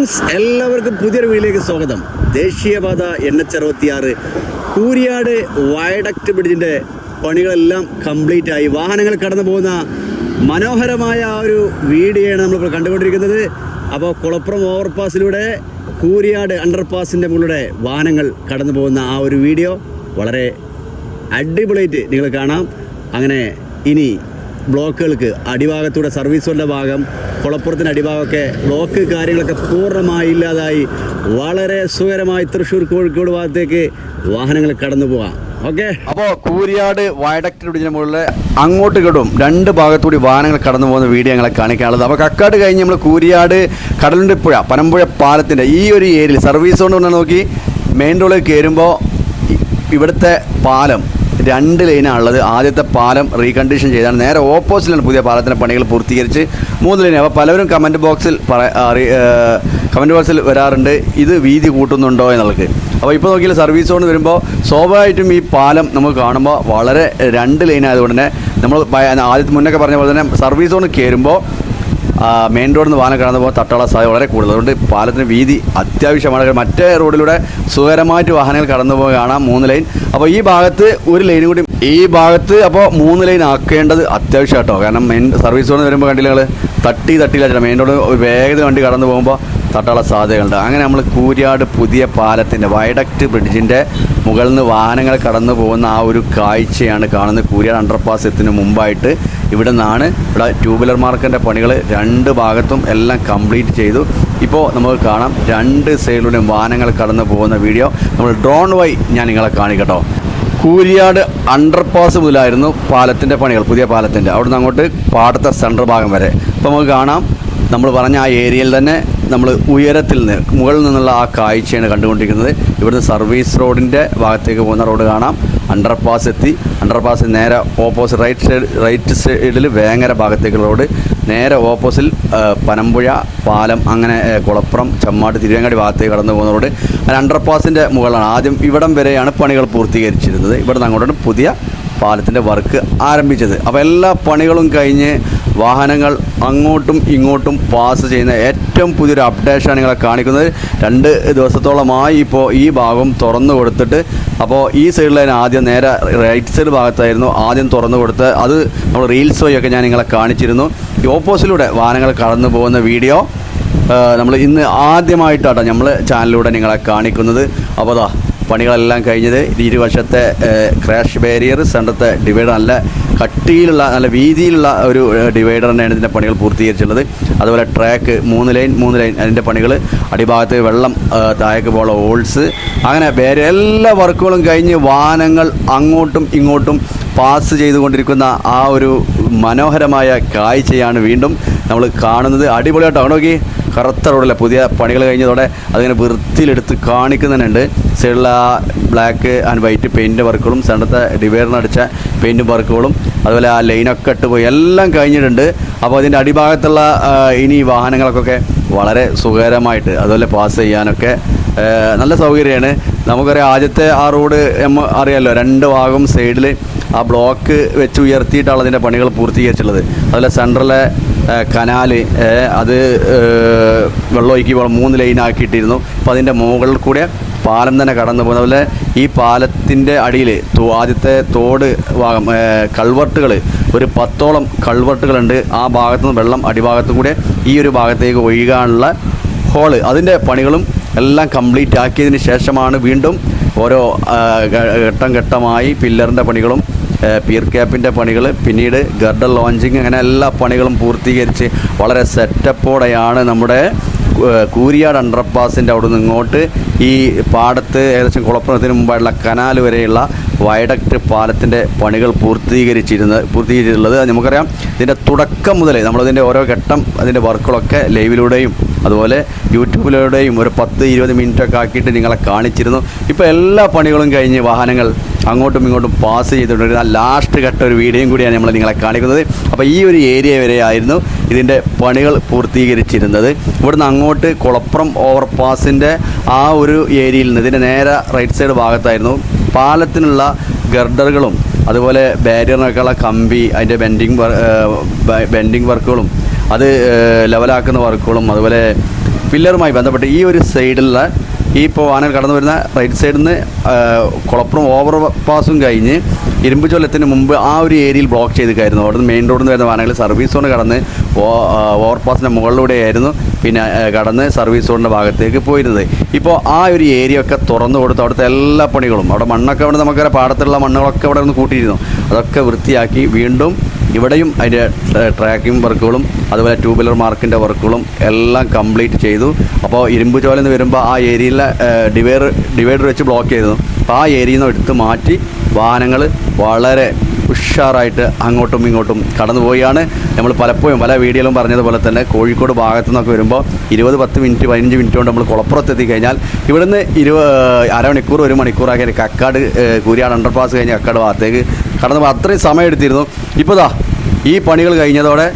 Friends, എല്ലാവർക്കും പുതിയൊരു വീഡിയോയിലേക്ക് സ്വാഗതം. ദേശീയപാത NH66 കൂരിയാട് വയഡക്റ്റ് ബ്രിഡ്ജിൻ്റെ പണികളെല്ലാം കംപ്ലീറ്റ് ആയി. വാഹനങ്ങൾ കടന്നു പോകുന്ന മനോഹരമായ ആ ഒരു വീഡിയോയാണ് നമ്മളിപ്പോൾ കണ്ടുകൊണ്ടിരിക്കുന്നത്. അപ്പോൾ കുളപ്പുറം ഓവർപാസിലൂടെ കൂരിയാട് അണ്ടർപാസിൻ്റെ മുകളിലൂടെ വാഹനങ്ങൾ കടന്നു പോകുന്ന ആ ഒരു വീഡിയോ വളരെ അടിപൊളിയായിട്ട് നിങ്ങൾ കാണാം. അങ്ങനെ ഇനി ബ്ലോക്കുകൾക്ക് അടിഭാഗത്തൂടെ സർവീസ് റോഡിൻ്റെ ഭാഗം, കുളപ്പുറത്തിൻ്റെ അടിഭാഗമൊക്കെ ബ്ലോക്ക് കാര്യങ്ങളൊക്കെ പൂർണ്ണമായി ഇല്ലാതായി വളരെ സുഖകരമായി തൃശ്ശൂർ കോഴിക്കോട് ഭാഗത്തേക്ക് വാഹനങ്ങൾ കടന്നു പോകാം. ഓക്കെ, അപ്പോൾ കൂരിയാട് വയഡക്റ്റ് ബ്രിഡ്ജിന് മുകളിൽ അങ്ങോട്ട് ഇങ്ങോട്ടും രണ്ട് ഭാഗത്തുകൂടി വാഹനങ്ങൾ കടന്നു പോകുന്ന വീഡിയോ ഞങ്ങളെ കാണിക്കാനുള്ളത്. അപ്പോൾ കക്കാട് കഴിഞ്ഞ് നമ്മൾ കൂരിയാട് കടലുണ്ടിപ്പുഴ പനമ്പുഴ പാലത്തിൻ്റെ ഈ ഒരു ഏരിയയിൽ സർവീസ് കൊണ്ട് വന്നാൽ നോക്കി മെയിൻ റോഡിൽ കയറുമ്പോൾ ഇവിടുത്തെ പാലം 2 ലൈനാണുള്ളത്. ആദ്യത്തെ പാലം റീകണ്ടീഷൻ ചെയ്താണ്. നേരെ ഓപ്പോസിറ്റിലാണ് പുതിയ പാലത്തിൻ്റെ പണികൾ പൂർത്തീകരിച്ച് 3 ലൈൻ. അപ്പോൾ പലരും കമൻറ്റ് ബോക്സിൽ വരാറുണ്ട് ഇത് വീതി കൂട്ടുന്നുണ്ടോ എന്നുള്ളത്. അപ്പോൾ ഇപ്പോൾ നോക്കിയാൽ സർവീസ് കൊണ്ട് വരുമ്പോൾ സ്വാഭാവികമായിട്ടും ഈ പാലം നമുക്ക് കാണുമ്പോൾ വളരെ 2 ലൈൻ ആയതുകൊണ്ട് തന്നെ നമ്മൾ ആദ്യത്തെ മുന്നൊക്കെ പറഞ്ഞ പോലെ തന്നെ സർവീസ് കൊണ്ട് കയറുമ്പോൾ മെയിൻ റോഡിൽ നിന്ന് വാഹനം കടന്നു പോകാൻ തട്ടുള്ള സാധ്യത വളരെ കൂടുതൽ. അതുകൊണ്ട് പാലത്തിന് വീതി അത്യാവശ്യമാണ്. മറ്റേ റോഡിലൂടെ സുഖകരമായിട്ട് വാഹനങ്ങൾ കടന്നു പോകാൻ കാണാം 3 ലൈൻ. അപ്പോൾ ഈ ഭാഗത്ത് 1 ലൈനും കൂടി ഈ ഭാഗത്ത് അപ്പോൾ 3 ലൈൻ ആക്കേണ്ടത് അത്യാവശ്യം കേട്ടോ. കാരണം മെയിൻ സർവീസ് റോഡിൽ വരുമ്പോൾ കണ്ടില്ല നിങ്ങൾ തട്ടിയില്ല മെയിൻ റോഡ് വേഗത്തിൽ വണ്ടി കടന്നു പോകുമ്പോൾ തട്ടുള്ള സാധ്യതകളുണ്ട്. അങ്ങനെ നമ്മൾ കൂരിയാട് പുതിയ പാലത്തിൻ്റെ വയഡക്റ്റ് ബ്രിഡ്ജിൻ്റെ മുകളിൽ നിന്ന് വാഹനങ്ങൾ കടന്നു പോകുന്ന ആ ഒരു കാഴ്ചയാണ് കാണുന്നത്. കൂരിയാട് അണ്ടർപാസ് എത്തുന്നതിന് മുമ്പായിട്ട് ഇവിടെ നിന്നാണ് ഇവിടെ ട്യൂബുലർ മാർക്കിൻ്റെ പണികൾ 2 ഭാഗത്തും എല്ലാം കംപ്ലീറ്റ് ചെയ്തു. ഇപ്പോൾ നമുക്ക് കാണാം 2 സൈഡിലൂടെയും വാഹനങ്ങൾ കടന്നു പോകുന്ന വീഡിയോ നമ്മൾ ഡ്രോൺ വഴി ഞാൻ നിങ്ങളെ കാണിക്കട്ടോ. കൂരിയാട് അണ്ടർപാസ് മുതലായിരുന്നു പാലത്തിൻ്റെ പണികൾ, പുതിയ പാലത്തിൻ്റെ അവിടുന്ന് അങ്ങോട്ട് പാടത്തെ സെൻട്രൽ ഭാഗം വരെ. ഇപ്പോൾ നമുക്ക് കാണാം നമ്മൾ പറഞ്ഞ ആ ഏരിയയിൽ തന്നെ നമ്മൾ ഉയരത്തിൽ നിന്ന് മുകളിൽ നിന്നുള്ള ആ കാഴ്ചയാണ് കണ്ടുകൊണ്ടിരിക്കുന്നത്. ഇവിടുന്ന് സർവീസ് റോഡിൻ്റെ ഭാഗത്തേക്ക് പോകുന്ന റോഡ് കാണാം. അണ്ടർപാസ് എത്തി. അണ്ടർപാസ് നേരെ ഓപ്പോസിറ്റ് റൈറ്റ് സൈഡിൽ വേങ്ങര ഭാഗത്തേക്കുള്ള റോഡ്, നേരെ ഓപ്പോസിറ്റ് പനമ്പുഴ പാലം, അങ്ങനെ കുളപ്പുറം ചമ്മാട് തിരുവങ്ങാടി ഭാഗത്തേക്ക് കടന്നു പോകുന്ന റോഡ്. അണ്ടർപാസിൻ്റെ മുകളിലാണ് ആദ്യം ഇവിടം വരെയാണ് പണികൾ പൂർത്തീകരിച്ചിരുന്നത്. ഇവിടെ നിന്ന് അങ്ങോട്ടാണ് പുതിയ പാലത്തിൻ്റെ വർക്ക് ആരംഭിച്ചത്. അപ്പോൾ എല്ലാ പണികളും കഴിഞ്ഞ് വാഹനങ്ങൾ അങ്ങോട്ടും ഇങ്ങോട്ടും പാസ് ചെയ്യുന്ന ഏറ്റവും പുതിയൊരു അപ്ഡേഷനാണ് നിങ്ങളെ കാണിക്കുന്നത്. 2 ദിവസത്തോളമായി ഇപ്പോൾ ഈ ഭാഗം തുറന്നു കൊടുത്തിട്ട്, അപ്പോൾ ഈ സൈഡിലായിരുന്നു ആദ്യം നേരെ റൈറ്റ് സൈഡ് ഭാഗത്തായിരുന്നു ആദ്യം തുറന്നു കൊടുത്ത്, അത് നമ്മൾ റീൽസ് വഴിയൊക്കെ ഞാൻ നിങ്ങളെ കാണിച്ചിരുന്നു. ഈ ഓപ്പോസിറ്റിലൂടെ വാഹനങ്ങൾ കടന്നു പോകുന്ന വീഡിയോ നമ്മൾ ഇന്ന് ആദ്യമായിട്ടാണ് നമ്മൾ ചാനലിലൂടെ നിങ്ങളെ കാണിക്കുന്നത്. അപ്പോൾ അതാ പണികളെല്ലാം കഴിഞ്ഞത്. ഇരുവശത്തെ ക്രാഷ് ബാരിയർ, സെൻറ്ററത്തെ ഡിവൈഡർ, നല്ല കട്ടിയിലുള്ള നല്ല വീതിയിലുള്ള ഒരു ഡിവൈഡർ തന്നെയാണ് ഇതിൻ്റെ പണികൾ പൂർത്തീകരിച്ചുള്ളത്. അതുപോലെ ട്രാക്ക് 3 ലൈൻ അതിൻ്റെ പണികൾ, അടിഭാഗത്ത് വെള്ളം താഴേക്ക് പോലുള്ള ഹോൾസ്, അങ്ങനെ ബാരിയർ എല്ലാ വർക്കുകളും കഴിഞ്ഞ് വാഹനങ്ങൾ അങ്ങോട്ടും ഇങ്ങോട്ടും പാസ് ചെയ്തുകൊണ്ടിരിക്കുന്ന ആ ഒരു മനോഹരമായ കാഴ്ചയാണ് വീണ്ടും നമ്മൾ കാണുന്നത്. അടിപൊളിയായിട്ടോ. നോക്കി കറുത്ത റോഡിലെ പുതിയ പണികൾ കഴിഞ്ഞതോടെ അതിങ്ങനെ വൃത്തിയിലെടുത്ത് കാണിക്കുന്നുണ്ട്. സൈഡിൽ ആ ബ്ലാക്ക് ആൻഡ് വൈറ്റ് പെയിൻറ്റ് വർക്കുകളും, സെൻറ്ററത്തെ ഡിവൈഡറിനടിച്ച പെയിൻറ്റ് വർക്കുകളും, അതുപോലെ ആ ലൈനൊക്കെ ഇട്ട് പോയി എല്ലാം കഴിഞ്ഞിട്ടുണ്ട്. അപ്പോൾ അതിൻ്റെ അടിഭാഗത്തുള്ള ഇനി വാഹനങ്ങൾക്കൊക്കെ വളരെ സുഖകരമായിട്ട് അതുപോലെ പാസ് ചെയ്യാനൊക്കെ നല്ല സൗകര്യമാണ്. നമുക്കറിയാം ആദ്യത്തെ ആ റോഡ് അറിയാമല്ലോ, 2 ഭാഗം സൈഡിൽ ആ ബ്ലോക്ക് വെച്ച് ഉയർത്തിയിട്ടാണ് അതിൻ്റെ പണികൾ പൂർത്തീകരിച്ചുള്ളത്. അതുപോലെ സെൻട്രലിലെ കനാല് അത് വെള്ളമൊഴുക്കി 3 ലൈൻ ആക്കിയിട്ടിരുന്നു. അപ്പോൾ അതിൻ്റെ മുകളിൽ കൂടെ പാലം തന്നെ കടന്നു പോകുന്ന പോലെ ഈ പാലത്തിൻ്റെ അടിയിൽ ആദ്യത്തെ തോട് ഭാഗം കൾവർട്ടുകൾ ഒരു 10ഓളം കൾവർട്ടുകളുണ്ട്. ആ ഭാഗത്തു നിന്ന് വെള്ളം അടിഭാഗത്തു കൂടെ ഈ ഒരു ഭാഗത്തേക്ക് ഒഴുകാനുള്ള ഹോള്, അതിൻ്റെ പണികളും എല്ലാം കംപ്ലീറ്റ് ആക്കിയതിന് ശേഷമാണ് വീണ്ടും ഓരോ ഘട്ടമായി പില്ലറിൻ്റെ പണികളും പിയർ ക്യാപ്പിൻ്റെ പണികൾ, പിന്നീട് ഗർഡർ ലോഞ്ചിങ്, അങ്ങനെ എല്ലാ പണികളും പൂർത്തീകരിച്ച് വളരെ സെറ്റപ്പോടെയാണ് നമ്മുടെ കൂരിയാട് അണ്ടർപാസിൻ്റെ അവിടെ നിന്ന് ഇങ്ങോട്ട് ഈ പാടത്ത് ഏകദേശം കുളപ്പുറത്തിന് മുമ്പായിട്ടുള്ള കനാൽ വരെയുള്ള വയഡക്റ്റ് പാലത്തിൻ്റെ പണികൾ പൂർത്തീകരിച്ചിട്ടുള്ളത്. നമുക്കറിയാം ഇതിൻ്റെ തുടക്കം മുതൽ നമ്മളതിൻ്റെ ഓരോ ഘട്ടം അതിൻ്റെ വർക്കുകളൊക്കെ ലൈവിലൂടെയും അതുപോലെ യൂട്യൂബിലൂടെയും ഒരു 10-20 മിനിറ്റൊക്കെ ആക്കിയിട്ട് നിങ്ങളെ കാണിച്ചിരുന്നു. ഇപ്പോൾ എല്ലാ പണികളും കഴിഞ്ഞ് വാഹനങ്ങൾ അങ്ങോട്ടും ഇങ്ങോട്ടും പാസ് ചെയ്തിട്ടുണ്ട്. ലാസ്റ്റ് ഘട്ട ഒരു വീഡിയോയും കൂടിയാണ് നമ്മൾ നിങ്ങളെ കാണിക്കുന്നത്. അപ്പോൾ ഈ ഒരു ഏരിയ വരെയായിരുന്നു ഇതിൻ്റെ പണികൾ പൂർത്തീകരിച്ചിരുന്നത്. ഇവിടുന്ന് അങ്ങോട്ട് കുളപ്പുറം ഓവർപാസിൻ്റെ ആ ഒരു ഏരിയയിൽ നിന്ന് ഇതിൻ്റെ നേരെ റൈറ്റ് സൈഡ് ഭാഗത്തായിരുന്നു പാലത്തിനുള്ള ഗർഡറുകളും അതുപോലെ ബാരിയറിനൊക്കെയുള്ള കമ്പി, അതിൻ്റെ ബെൻഡിങ് വർക്കുകളും, അത് ലെവലാക്കുന്ന വർക്കുകളും, അതുപോലെ പില്ലറുമായി ബന്ധപ്പെട്ട് ഈ ഒരു സൈഡിലുള്ള ഈ ഇപ്പോൾ വാഹനങ്ങൾ കടന്നു വരുന്ന റൈറ്റ് സൈഡിൽ നിന്ന് കുളപ്പുറം ഓവർ പാസും കഴിഞ്ഞ് ഇരുമ്പുചോലത്തിന് മുമ്പ് ആ ഒരു ഏരിയയിൽ ബ്ലോക്ക് ചെയ്തിരിക്കുന്നു. അവിടെ നിന്ന് മെയിൻ റോഡിൽ നിന്ന് വരുന്ന വാഹനങ്ങൾ സർവീസ് സോൺ കടന്ന് ഓവർ പാസിൻ്റെ മുകളിലൂടെയായിരുന്നു പിന്നെ കടന്ന് സർവീസ് സോണിൻ്റെ ഭാഗത്തേക്ക് പോയിരുന്നത്. ഇപ്പോൾ ആ ഒരു ഏരിയ ഒക്കെ തുറന്നു കൊടുത്ത് അവിടുത്തെ എല്ലാ പണികളും അവിടെ മണ്ണൊക്കെ അവിടെ നമുക്കറിയാം, പാടത്തുള്ള മണ്ണുകളൊക്കെ അവിടെ നിന്ന് കൂട്ടിയിരുന്നു, അതൊക്കെ വൃത്തിയാക്കി വീണ്ടും ഇവിടെയും അതിൻ്റെ ട്രാക്കിംഗ് വർക്കുകളും അതുപോലെ ട്യൂബുലർ മാർക്കിൻ്റെ വർക്കുകളും എല്ലാം കംപ്ലീറ്റ് ചെയ്തു. അപ്പോൾ ഇരുമ്പുചോലയിൽ നിന്ന് വരുമ്പോൾ ആ ഏരിയയിലെ ഡിവൈഡർ വെച്ച് ബ്ലോക്ക് ചെയ്തു. അപ്പോൾ ആ ഏരിയയിൽ നിന്ന് എടുത്ത് മാറ്റി വാഹനങ്ങൾ വളരെ ഉഷാറായിട്ട് അങ്ങോട്ടും ഇങ്ങോട്ടും കടന്നുപോയാണ്. നമ്മൾ പലപ്പോഴും പല വീഡിയോയിലും പറഞ്ഞതുപോലെ തന്നെ കോഴിക്കോട് ഭാഗത്തു നിന്നൊക്കെ വരുമ്പോൾ 10 മിനിറ്റ് 15 മിനിറ്റ് കൊണ്ട് നമ്മൾ കുളപ്പുറത്ത് എത്തിക്കഴിഞ്ഞാൽ ഇവിടുന്ന് അരമണിക്കൂർ 1 മണിക്കൂറാക്കി കക്കാട് കൂരിയാട് അണ്ടർപാസ് കഴിഞ്ഞ് കക്കാട് ഭാഗത്തേക്ക് കടന്നപ്പോൾ അത്രയും സമയം എടുത്തിരുന്നു. ഇപ്പോൾ ദാ ഈ പണികൾ കഴിഞ്ഞതോടെ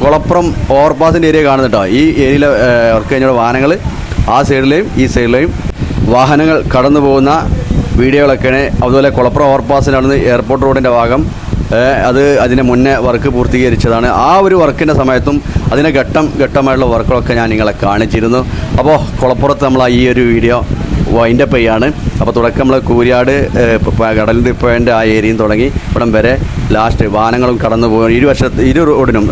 കുളപ്പുറം ഓവർപാസിൻ്റെ ഏരിയ കാണുന്നുട്ടോ. ഈ ഏരിയയിലെ വർക്ക് കഴിഞ്ഞ വാഹനങ്ങൾ ആ സൈഡിലെയും ഈ സൈഡിലെയും വാഹനങ്ങൾ കടന്നു പോകുന്ന വീഡിയോകളൊക്കെയാണ്. അതുപോലെ കുളപ്പുറം ഓവർപാസിനാണ് എയർപോർട്ട് റോഡിൻ്റെ ഭാഗം, അതിന് മുന്നേ വർക്ക് പൂർത്തീകരിച്ചതാണ്. ആ ഒരു വർക്കിൻ്റെ സമയത്തും അതിന് ഘട്ടമായിട്ടുള്ള വർക്കുകളൊക്കെ ഞാൻ നിങ്ങളെ കാണിച്ചിരുന്നു. അപ്പോൾ കുളപ്പുറത്ത് നമ്മൾ ഈ ഒരു വീഡിയോ വൈൻഡപ്പ് ചെയ്യാണ്. അപ്പോൾ തുടക്കം നമ്മൾ കൂരിയാട് കടൽതിപ്പേൻ്റെ ആ ഏരിയയും തുടങ്ങി ഇവിടം വരെ ലാസ്റ്റ് വാഹനങ്ങളും കടന്നു പോകും. ഇരു റോഡിനും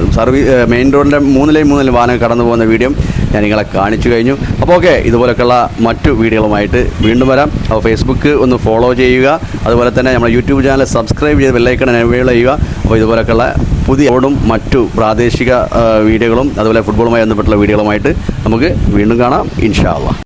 മെയിൻ റോഡിൻ്റെ 3 വാഹനം കടന്നു പോകുന്ന വീഡിയോ ഞാൻ നിങ്ങളെ കാണിച്ചു കഴിഞ്ഞു. അപ്പോൾ ഓക്കെ, ഇതുപോലൊക്കെയുള്ള മറ്റു വീഡിയോകളുമായിട്ട് വീണ്ടും വരാം. അപ്പോൾ ഫേസ്ബുക്ക് ഒന്ന് ഫോളോ ചെയ്യുക, അതുപോലെ തന്നെ നമ്മുടെ യൂട്യൂബ് ചാനൽ സബ്സ്ക്രൈബ് ചെയ്ത് ബെല്ലൈക്കൺ എനേബിൾ ചെയ്യുക. അപ്പോൾ ഇതുപോലൊക്കെയുള്ള പുതിയ ഓടും മറ്റു പ്രാദേശിക വീഡിയോകളും അതുപോലെ ഫുട്ബോളുമായി ബന്ധപ്പെട്ടുള്ള വീഡിയോകളുമായിട്ട് നമുക്ക് വീണ്ടും കാണാം ഇൻഷാ അല്ലാഹ്.